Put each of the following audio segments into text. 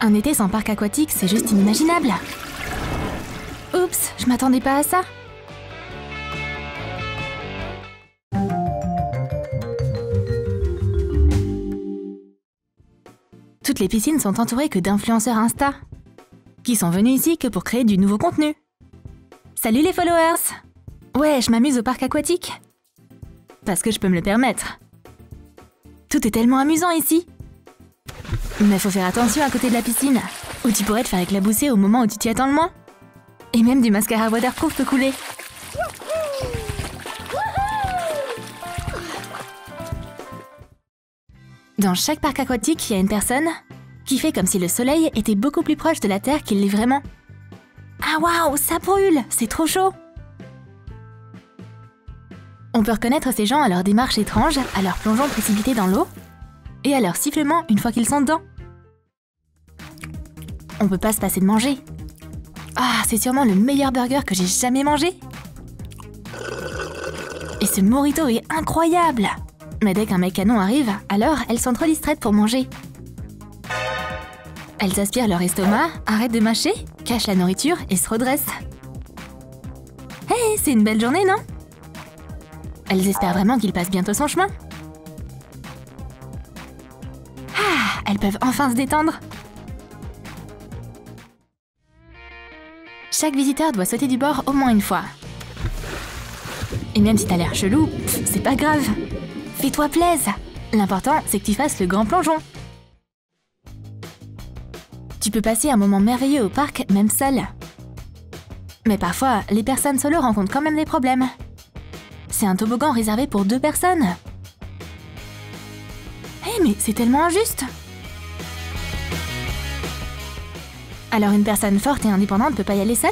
Un été sans parc aquatique, c'est juste inimaginable. Oups, je m'attendais pas à ça. Toutes les piscines sont entourées que d'influenceurs Insta, qui sont venus ici que pour créer du nouveau contenu. Salut les followers! Ouais, je m'amuse au parc aquatique. Parce que je peux me le permettre. Tout est tellement amusant ici. Mais faut faire attention à côté de la piscine, où tu pourrais te faire éclabousser au moment où tu t'y attends le moins. Et même du mascara waterproof peut couler. Dans chaque parc aquatique, il y a une personne qui fait comme si le soleil était beaucoup plus proche de la Terre qu'il l'est vraiment. Ah waouh, ça brûle, c'est trop chaud! On peut reconnaître ces gens à leur démarche étrange, à leur plongeon précipité dans l'eau, et à leur sifflement une fois qu'ils sont dedans. On peut pas se passer de manger. Ah, c'est sûrement le meilleur burger que j'ai jamais mangé. Et ce mojito est incroyable! Mais dès qu'un mec canon arrive, alors elles sont trop distraites pour manger. Elles aspirent leur estomac, arrêtent de mâcher, cachent la nourriture et se redressent. Hey, c'est une belle journée, non? Elles espèrent vraiment qu'il passe bientôt son chemin. Ah, elles peuvent enfin se détendre. Chaque visiteur doit sauter du bord au moins une fois. Et même si t'as l'air chelou, c'est pas grave. Fais-toi plaisir. L'important, c'est que tu fasses le grand plongeon. Tu peux passer un moment merveilleux au parc, même seul. Mais parfois, les personnes solo rencontrent quand même des problèmes. C'est un toboggan réservé pour 2 personnes. Hé, mais c'est tellement injuste! Alors une personne forte et indépendante peut pas y aller seule?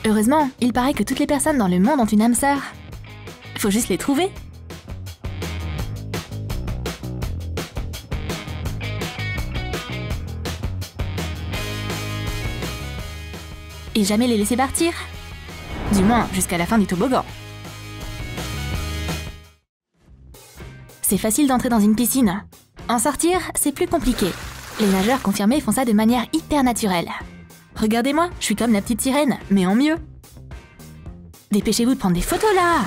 Heureusement, il paraît que toutes les personnes dans le monde ont une âme sœur. Faut juste les trouver. Et jamais les laisser partir. Du moins, jusqu'à la fin du toboggan. C'est facile d'entrer dans une piscine. En sortir, c'est plus compliqué. Les nageurs confirmés font ça de manière hyper naturelle. Regardez-moi, je suis comme la petite sirène, mais en mieux. Dépêchez-vous de prendre des photos là!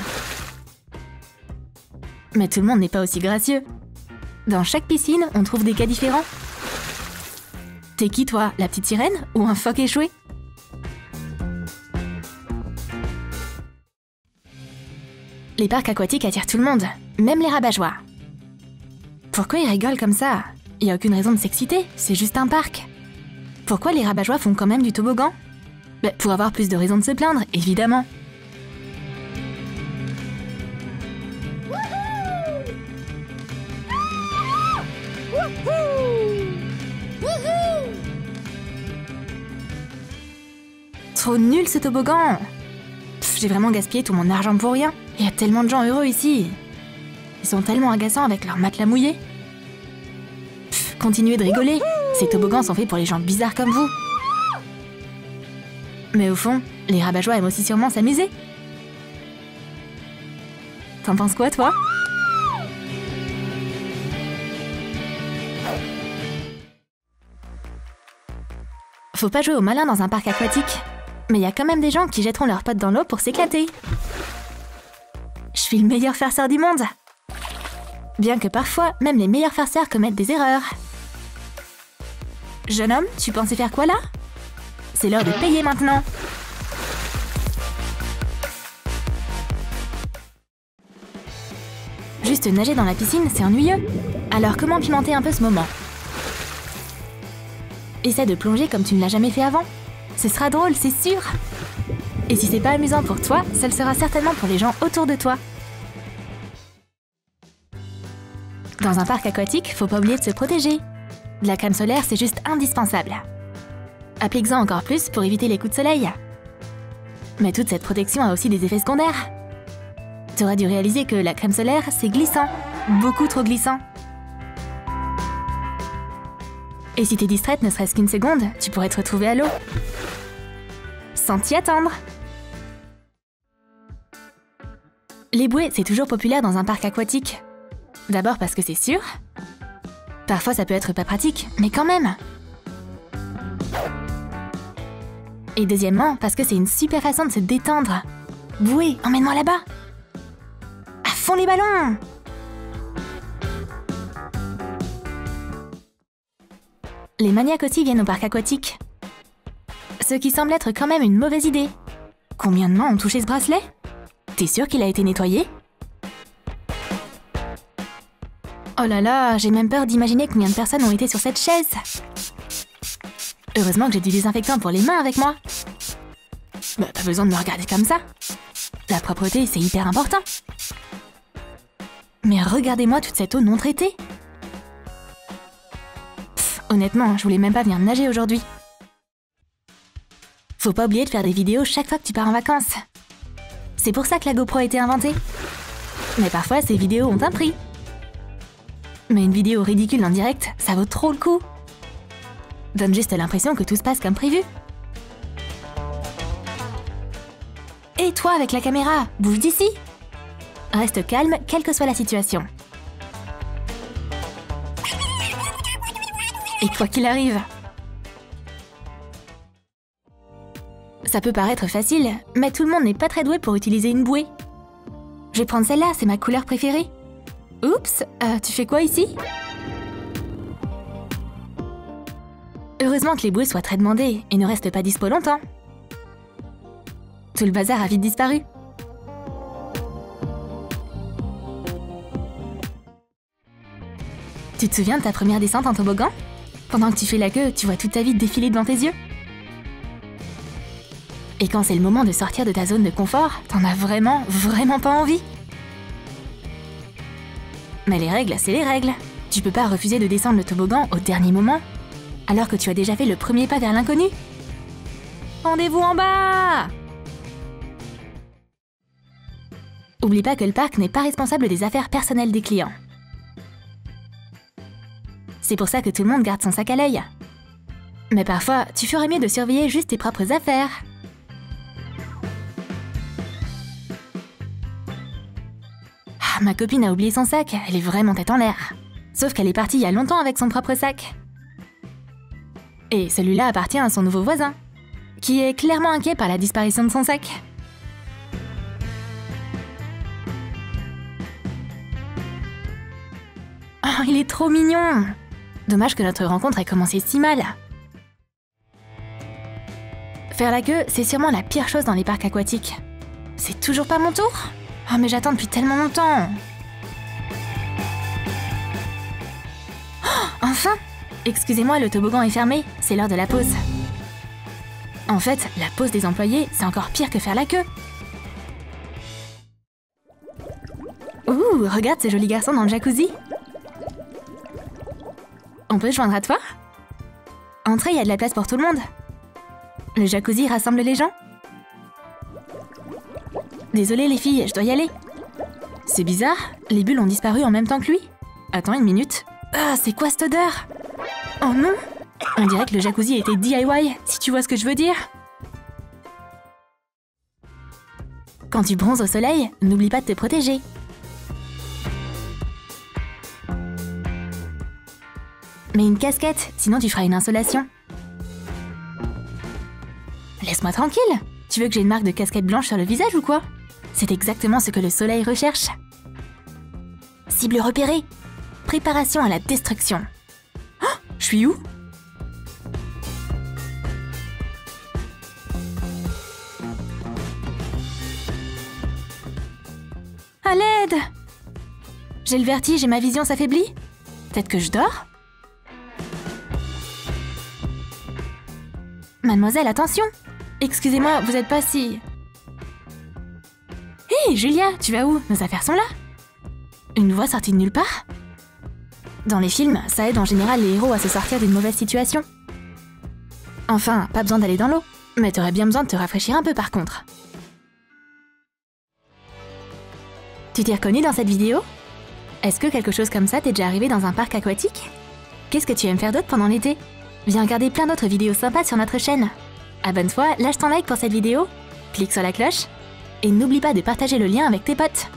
Mais tout le monde n'est pas aussi gracieux. Dans chaque piscine, on trouve des cas différents. T'es qui toi, la petite sirène ou un phoque échoué? Les parcs aquatiques attirent tout le monde, même les rabat-joie. Pourquoi ils rigolent comme ça? Y a aucune raison de s'exciter, c'est juste un parc. Pourquoi les rabat-joie font quand même du toboggan? Pour avoir plus de raisons de se plaindre, évidemment. Trop nul ce toboggan! J'ai vraiment gaspillé tout mon argent pour rien. Il y a tellement de gens heureux ici. Ils sont tellement agaçants avec leur matelas mouillé. Continuez de rigoler. Ces toboggans sont faits pour les gens bizarres comme vous. Mais au fond, les rabat-joie aiment aussi sûrement s'amuser. T'en penses quoi, toi? Faut pas jouer au malin dans un parc aquatique. Mais il y a quand même des gens qui jetteront leurs potes dans l'eau pour s'éclater. Je suis le meilleur farceur du monde. Bien que parfois, même les meilleurs farceurs commettent des erreurs. Jeune homme, tu pensais faire quoi là? C'est l'heure de payer maintenant. Juste nager dans la piscine, c'est ennuyeux. Alors comment pimenter un peu ce moment? Essaie de plonger comme tu ne l'as jamais fait avant. Ce sera drôle, c'est sûr. Et si c'est pas amusant pour toi, ça le sera certainement pour les gens autour de toi. Dans un parc aquatique, faut pas oublier de se protéger. De la crème solaire, c'est juste indispensable. Applique-en encore plus pour éviter les coups de soleil. Mais toute cette protection a aussi des effets secondaires. T'aurais dû réaliser que la crème solaire, c'est glissant. Beaucoup trop glissant. Et si t'es distraite ne serait-ce qu'une seconde, tu pourrais te retrouver à l'eau. Sans t'y attendre. Les bouées, c'est toujours populaire dans un parc aquatique. D'abord parce que c'est sûr. Parfois ça peut être pas pratique, mais quand même. Et deuxièmement, parce que c'est une super façon de se détendre. Bouée, emmène-moi là-bas. À fond les ballons. Les maniaques aussi viennent au parc aquatique. Ce qui semble être quand même une mauvaise idée. Combien de mains ont touché ce bracelet? T'es sûr qu'il a été nettoyé? Oh là là, j'ai même peur d'imaginer combien de personnes ont été sur cette chaise. Heureusement que j'ai du désinfectant pour les mains avec moi. Bah, pas besoin de me regarder comme ça. La propreté, c'est hyper important. Mais regardez-moi toute cette eau non traitée. Honnêtement, je voulais même pas venir nager aujourd'hui. Faut pas oublier de faire des vidéos chaque fois que tu pars en vacances. C'est pour ça que la GoPro a été inventée. Mais parfois, ces vidéos ont un prix. Mais une vidéo ridicule en direct, ça vaut trop le coup. Donne juste l'impression que tout se passe comme prévu. Et toi avec la caméra, bouge d'ici. Reste calme, quelle que soit la situation. Et quoi qu'il arrive. Ça peut paraître facile, mais tout le monde n'est pas très doué pour utiliser une bouée. Je vais prendre celle-là, c'est ma couleur préférée. Oups, tu fais quoi ici? Heureusement que les bouées soient très demandées et ne restent pas dispo longtemps. Tout le bazar a vite disparu. Tu te souviens de ta première descente en toboggan? Pendant que tu fais la queue, tu vois toute ta vie défiler devant tes yeux. Et quand c'est le moment de sortir de ta zone de confort, t'en as vraiment pas envie. Mais les règles, c'est les règles. Tu peux pas refuser de descendre le toboggan au dernier moment, alors que tu as déjà fait le premier pas vers l'inconnu. Rendez-vous en bas! Oublie pas que le parc n'est pas responsable des affaires personnelles des clients. C'est pour ça que tout le monde garde son sac à l'œil. Mais parfois, tu ferais mieux de surveiller juste tes propres affaires. Ah, ma copine a oublié son sac, elle est vraiment tête en l'air. Sauf qu'elle est partie il y a longtemps avec son propre sac. Et celui-là appartient à son nouveau voisin, qui est clairement inquiet par la disparition de son sac. Oh, il est trop mignon! Dommage que notre rencontre ait commencé si mal. Faire la queue, c'est sûrement la pire chose dans les parcs aquatiques. C'est toujours pas mon tour? Oh, mais j'attends depuis tellement longtemps! Oh, enfin! Excusez-moi, le toboggan est fermé, c'est l'heure de la pause. En fait, la pause des employés, c'est encore pire que faire la queue. Ouh, regarde ce joli garçon dans le jacuzzi. On peut se joindre à toi? Entrez, il y a de la place pour tout le monde. Le jacuzzi rassemble les gens. Désolée les filles, je dois y aller. C'est bizarre, les bulles ont disparu en même temps que lui. Attends une minute. Ah, c'est quoi cette odeur? Oh non! On dirait que le jacuzzi était DIY, si tu vois ce que je veux dire. Quand tu bronzes au soleil, n'oublie pas de te protéger. Mais une casquette, sinon tu feras une insolation. Laisse-moi tranquille! Tu veux que j'ai une marque de casquette blanche sur le visage ou quoi? C'est exactement ce que le soleil recherche. Cible repérée. Préparation à la destruction. Oh, je suis où? À l'aide! J'ai le vertige et ma vision s'affaiblit? Peut-être que je dors? Mademoiselle, attention! Excusez-moi, vous êtes pas si... Hé, Julia, tu vas où? Nos affaires sont là! Une voix sortie de nulle part? Dans les films, ça aide en général les héros à se sortir d'une mauvaise situation. Enfin, pas besoin d'aller dans l'eau, mais t'aurais bien besoin de te rafraîchir un peu par contre. Tu t'es reconnu dans cette vidéo? Est-ce que quelque chose comme ça t'est déjà arrivé dans un parc aquatique? Qu'est-ce que tu aimes faire d'autre pendant l'été? Viens regarder plein d'autres vidéos sympas sur notre chaîne. Abonne-toi, lâche ton like pour cette vidéo, clique sur la cloche, et n'oublie pas de partager le lien avec tes potes.